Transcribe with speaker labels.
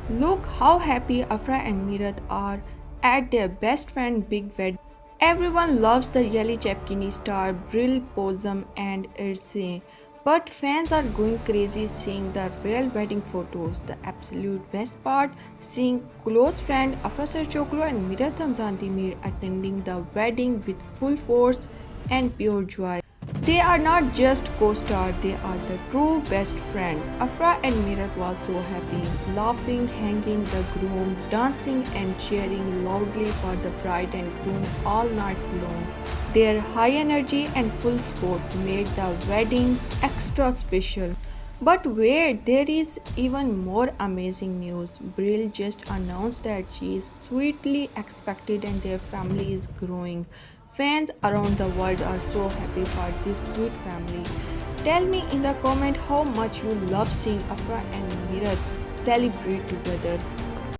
Speaker 1: Look how happy Afra and Mert are at their best friend big wedding. Everyone loves the yellow Chepkini star, Brill Posum and Irse. But fans are going crazy seeing the real wedding photos. The absolute best part, seeing close friend Afra Saraçoğlu and Mert Ramzan Demir attending the wedding with full force and pure joy. They are not just co-stars, they are the true best friend. Afra and Mirat was so happy, laughing, hanging the groom, dancing and cheering loudly for the bride and groom all night long. Their high energy and full sport made the wedding extra special. But wait, there is even more amazing news. Brill just announced that she is sweetly expected and their family is growing. Fans around the world are so happy for this sweet family. Tell me in the comment how much you love seeing Afra and Mirat celebrate together.